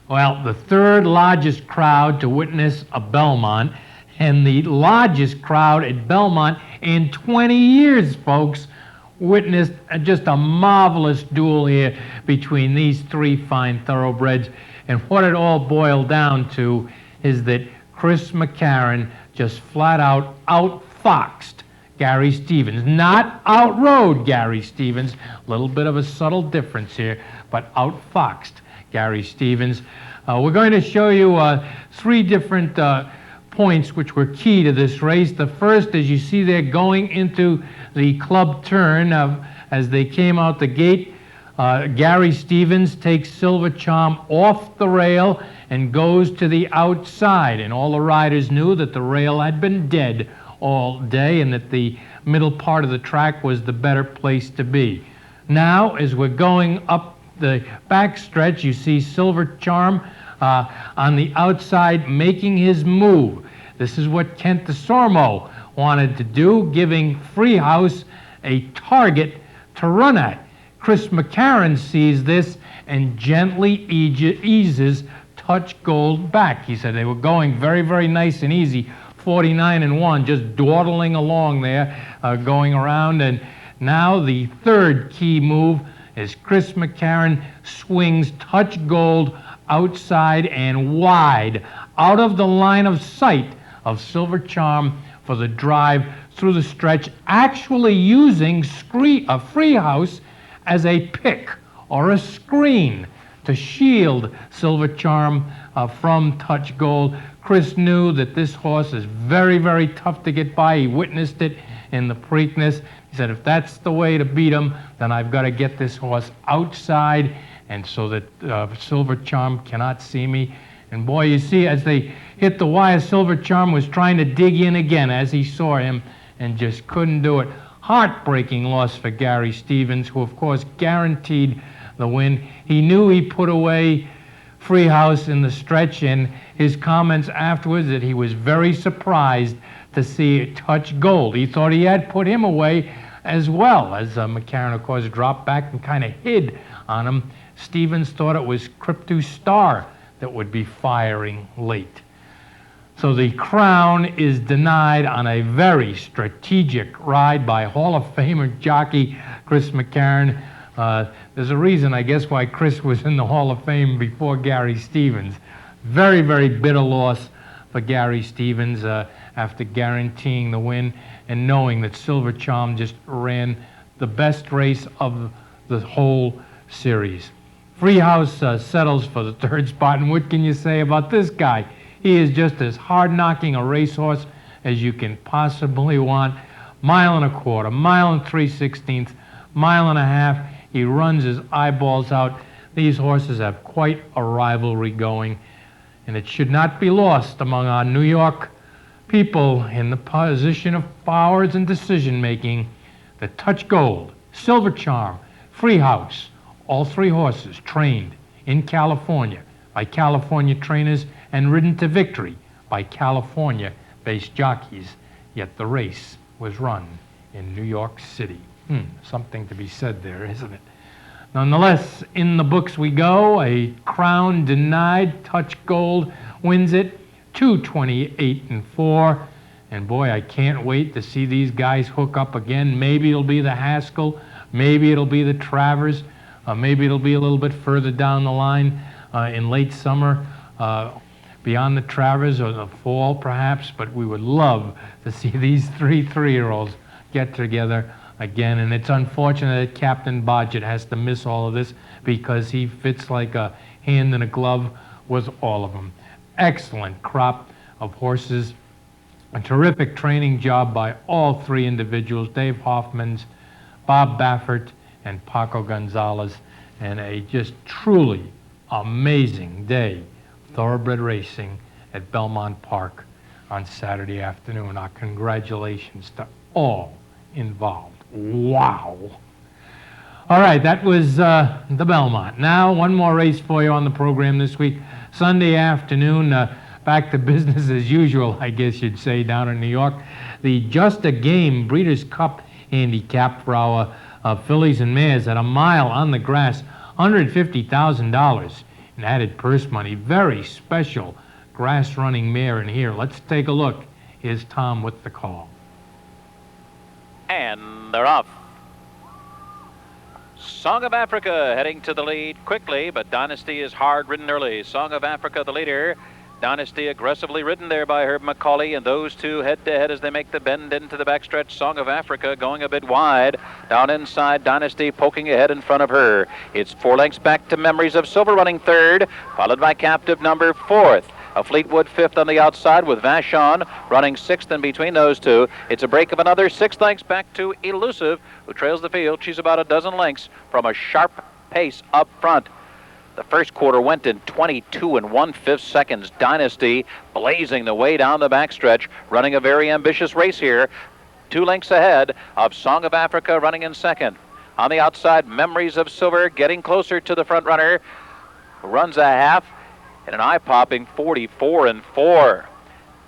Well, the third largest crowd to witness a Belmont, and the largest crowd at Belmont in 20 years, folks, witnessed just a marvelous duel here between these 3 fine thoroughbreds. And what it all boiled down to is that Chris McCarron just flat out outfoxed Gary Stevens. Not outrode Gary Stevens, a little bit of a subtle difference here, but outfoxed Gary Stevens. We're going to show you 3 different points which were key to this race. The first, as you see there, going into the club turn as they came out the gate, Gary Stevens takes Silver Charm off the rail and goes to the outside, and all the riders knew that the rail had been dead all day and that the middle part of the track was the better place to be. Now, as we're going up the backstretch, you see Silver Charm on the outside making his move. This is what Kent DeSormo wanted to do, giving Freehouse a target to run at. Chris McCarron sees this and gently eases Touch Gold back. He said they were going very, very nice and easy, 49 and 1, just dawdling along there, going around. And now the third key move is Chris McCarron swings Touch Gold outside and wide, out of the line of sight of Silver Charm for the drive through the stretch, actually using Freehouse as a pick or a screen to shield Silver Charm from Touch Gold. Chris knew that this horse is very, very tough to get by. He witnessed it in the Preakness. He said, if that's the way to beat him, then I've got to get this horse outside, and so that Silver Charm cannot see me. And boy, you see, as they hit the wire, Silver Charm was trying to dig in again as he saw him and just couldn't do it. Heartbreaking loss for Gary Stevens, who of course guaranteed the win. He knew he put away Freehouse in the stretch, and his comments afterwards that he was very surprised to see Touch Gold. He thought he had put him away as well, as McCarron, of course, dropped back and kind of hid on him. Stevens thought it was Crypto Star that would be firing late. So the crown is denied on a very strategic ride by Hall of Famer jockey Chris McCarron. There's a reason, I guess, why Chris was in the Hall of Fame before Gary Stevens. Very, very bitter loss for Gary Stevens after guaranteeing the win and knowing that Silver Charm just ran the best race of the whole series. Freehouse settles for the third spot, and what can you say about this guy? He is just as hard-knocking a racehorse as you can possibly want. 1.25 miles, 1 3/16 miles, 1.5 miles. He runs his eyeballs out. These horses have quite a rivalry going, and it should not be lost among our New York people in the position of powers and decision-making that Touch Gold, Silver Charm, Freehouse, all three horses trained in California by California trainers and ridden to victory by California-based jockeys, yet the race was run in New York City. Something to be said there, isn't it? Nonetheless, in the books we go. A crown denied. Touch Gold wins it, 228-4. And boy, I can't wait to see these guys hook up again. Maybe it'll be the Haskell, maybe it'll be the Travers, maybe it'll be a little bit further down the line in late summer, beyond the Travers, or the fall perhaps. But we would love to see these three-year-olds get together again. And it's unfortunate that Captain Bodgett has to miss all of this because he fits like a hand in a glove with all of them. Excellent crop of horses. A terrific training job by all three individuals, Dave Hoffmans, Bob Baffert, and Paco Gonzalez, and a just truly amazing day of thoroughbred racing at Belmont Park on Saturday afternoon. Our congratulations to all involved. Wow. All right, that was the Belmont. Now, one more race for you on the program this week. Sunday afternoon, back to business as usual, I guess you'd say, down in New York. The Just a Game Breeders' Cup handicap for our fillies and mares at 1 mile on the grass, $150,000 in added purse money. Very special grass running mare in here. Let's take a look. Here's Tom with the call. And they're off. Song of Africa heading to the lead quickly, but Dynasty is hard ridden early. Song of Africa the leader. Dynasty aggressively ridden there by Herb McCauley, and those two head-to-head as they make the bend into the backstretch. Song of Africa going a bit wide. Down inside, Dynasty poking ahead in front of her. It's 4 lengths back to Memories of Silver running third, followed by Captive Number fourth. A Fleetwood fifth on the outside with Vachon running sixth in between those two. It's a break of another 6 lengths back to Elusive, who trails the field. She's about a dozen lengths from a sharp pace up front. The first quarter went in 22 1/5 seconds. Dynasty blazing the way down the backstretch, running a very ambitious race here. 2 lengths ahead of Song of Africa running in second. On the outside, Memories of Silver getting closer to the front runner. Runs a half and an eye-popping 44-4.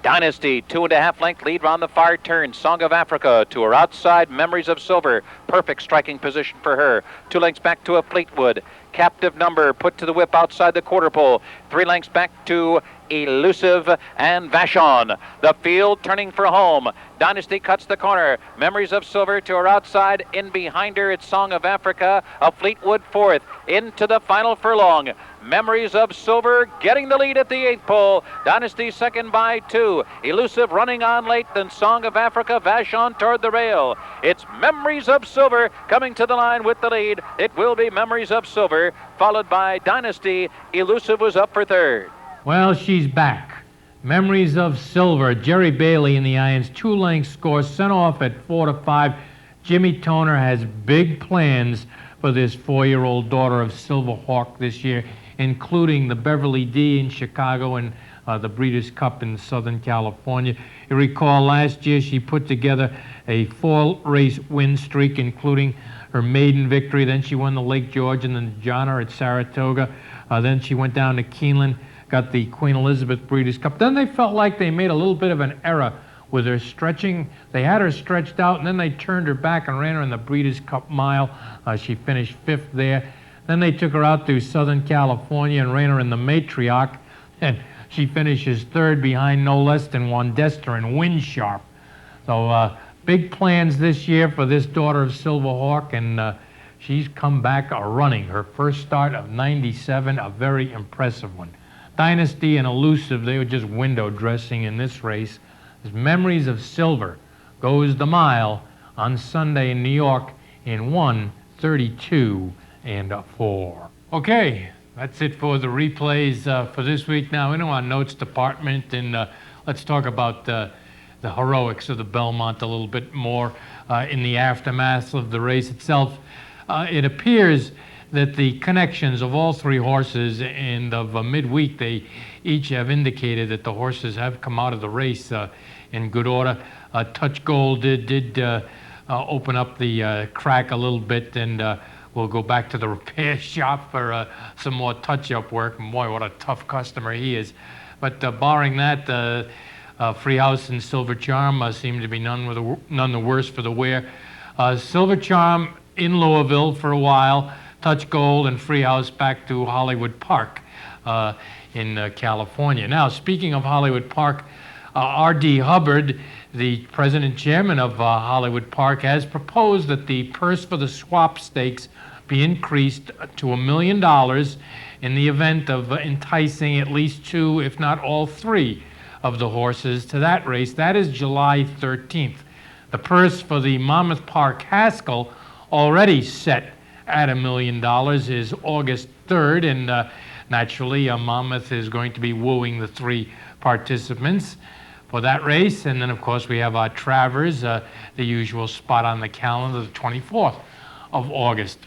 Dynasty, 2.5 length lead round the far turn. Song of Africa to her outside, Memories of Silver. Perfect striking position for her. 2 lengths back to a Fleetwood. Captive Number put to the whip outside the quarter pole. 3 lengths back to Elusive and Vachon. The field turning for home. Dynasty cuts the corner. Memories of Silver to her outside. In behind her, it's Song of Africa. A Fleetwood fourth. Into the final furlong. Memories of Silver getting the lead at the 8th pole. Dynasty second by 2. Elusive running on late. Then Song of Africa, Vachon toward the rail. It's Memories of Silver coming to the line with the lead. It will be Memories of Silver, followed by Dynasty. Elusive was up for third. Well, she's back. Memories of Silver. Jerry Bailey in the irons. 2 length score, sent off at 4-5. Jimmy Toner has big plans for this 4-year-old daughter of Silver Hawk this year, including the Beverly D in Chicago and the Breeders' Cup in Southern California. You recall last year she put together a 4-race win streak, including her maiden victory. Then she won the Lake George and the Jana at Saratoga. Then she went down to Keeneland, got the Queen Elizabeth Breeders' Cup. Then they felt like they made a little bit of an error with her stretching. They had her stretched out, and then they turned her back and ran her in the Breeders' Cup mile. She finished 5th there. Then they took her out to Southern California and ran her in the Matriarch, and she finishes 3rd behind no less than Wandester and Windsharp. So big plans this year for this daughter of Silver Hawk, and she's come back running. Her first start of 97, a very impressive one. Dynasty and Elusive, they were just window dressing in this race. As Memories of Silver goes the mile on Sunday in New York in 1:32.4. Okay, that's it for the replays for this week. Now, into our notes department, and let's talk about the heroics of the Belmont a little bit more in the aftermath of the race itself. It appears that the connections of all three horses and of midweek, they each have indicated that the horses have come out of the race in good order. Touch Gold did open up the crack a little bit, and we'll go back to the repair shop for some more touch-up work. Boy, what a tough customer he is. But barring that, Freehouse and Silver Charm seem to be none the worse for the wear. Silver Charm in Louisville for a while, Touch Gold and Freehouse back to Hollywood Park in California. Now, speaking of Hollywood Park, R.D. Hubbard, the president and chairman of Hollywood Park, has proposed that the purse for the swap stakes be increased to $1 million in the event of enticing at least two, if not all three, of the horses to that race. That is July 13th. The purse for the Monmouth Park Haskell, already set at $1 million, is August 3rd, and naturally Monmouth is going to be wooing the three participants for that race. And then, of course, we have our Travers, the usual spot on the calendar, the 24th of August.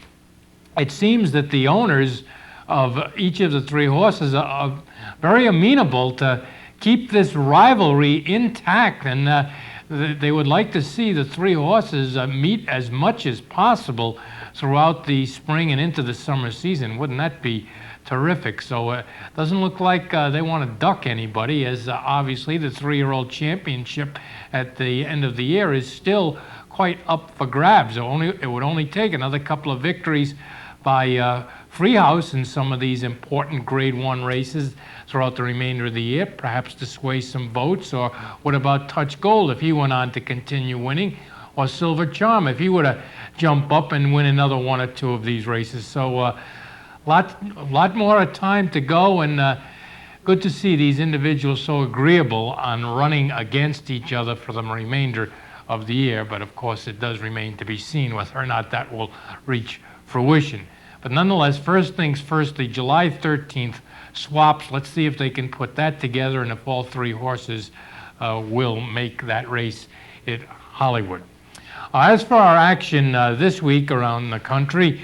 It seems that the owners of each of the three horses are very amenable to keep this rivalry intact, and they would like to see the three horses meet as much as possible throughout the spring and into the summer season. Wouldn't that be terrific? So it doesn't look like they want to duck anybody, as obviously the three-year-old championship at the end of the year is still quite up for grabs. It would only take another couple of victories by Freehouse in some of these important Grade 1 races throughout the remainder of the year, perhaps to sway some votes. Or what about Touch Gold if he went on to continue winning? Or Silver Charm if he were to jump up and win another one or two of these races. So lot more time to go, and good to see these individuals so agreeable on running against each other for the remainder of the year. But of course, it does remain to be seen whether or not that will reach fruition. But nonetheless, first things first, the July 13th swaps, let's see if they can put that together and if all three horses will make that race at Hollywood. As for our action this week around the country,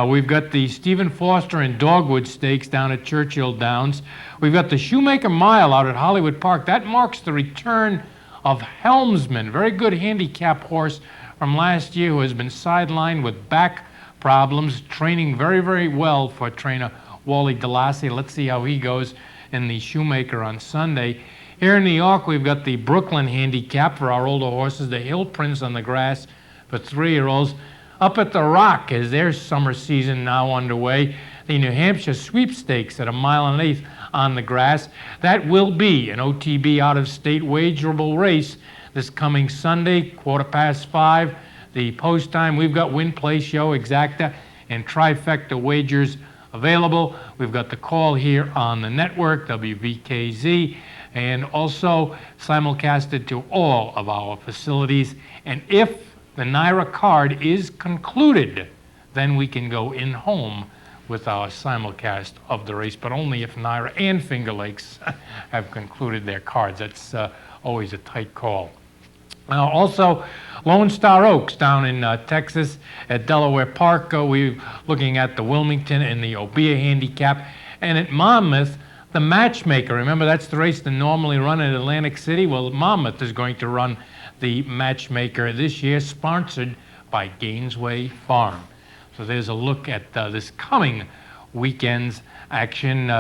we've got the Stephen Foster and Dogwood Stakes down at Churchill Downs. We've got the Shoemaker Mile out at Hollywood Park. That marks the return of Helmsman, very good handicap horse from last year who has been sidelined with back problems, training very, very well for trainer Wally DeLassy. Let's see how he goes in the Shoemaker on Sunday. Here in New York, we've got the Brooklyn Handicap for our older horses, the Hill Prince on the grass for three-year-olds. Up at the Rock is their summer season now underway. The New Hampshire Sweepstakes at 1.125 miles on the grass. That will be an OTB out-of-state wagerable race this coming Sunday, 5:15. The post time, we've got Win Play Show, Exacta, and Trifecta wagers available. We've got the call here on the network, WVKZ, and also simulcasted to all of our facilities. And if the NYRA card is concluded, then we can go in home with our simulcast of the race, but only if NYRA and Finger Lakes have concluded their cards. That's always a tight call. Also, Lone Star Oaks down in Texas at Delaware Park. We're looking at the Wilmington and the Obeah Handicap. And at Monmouth, the Matchmaker. Remember, that's the race that normally run at Atlantic City. Well, Monmouth is going to run the Matchmaker this year, sponsored by Gainesway Farm. So there's a look at this coming weekend's action.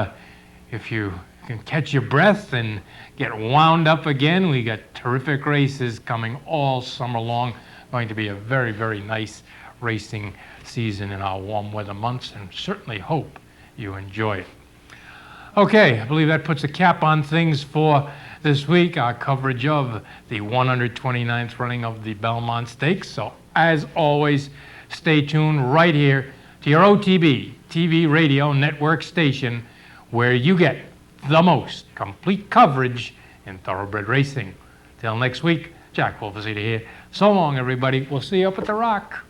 If you can catch your breath and get wound up again, we got terrific races coming all summer long. Going to be a very, very nice racing season in our warm weather months, and certainly hope you enjoy it. Okay, I believe that puts a cap on things for this week, our coverage of the 129th running of the Belmont Stakes. So as always, stay tuned right here to your OTB TV radio network station, where you get the most complete coverage in thoroughbred racing. Till next week, Jack Wolfesita here. So long, everybody. We'll see you up at the Rock.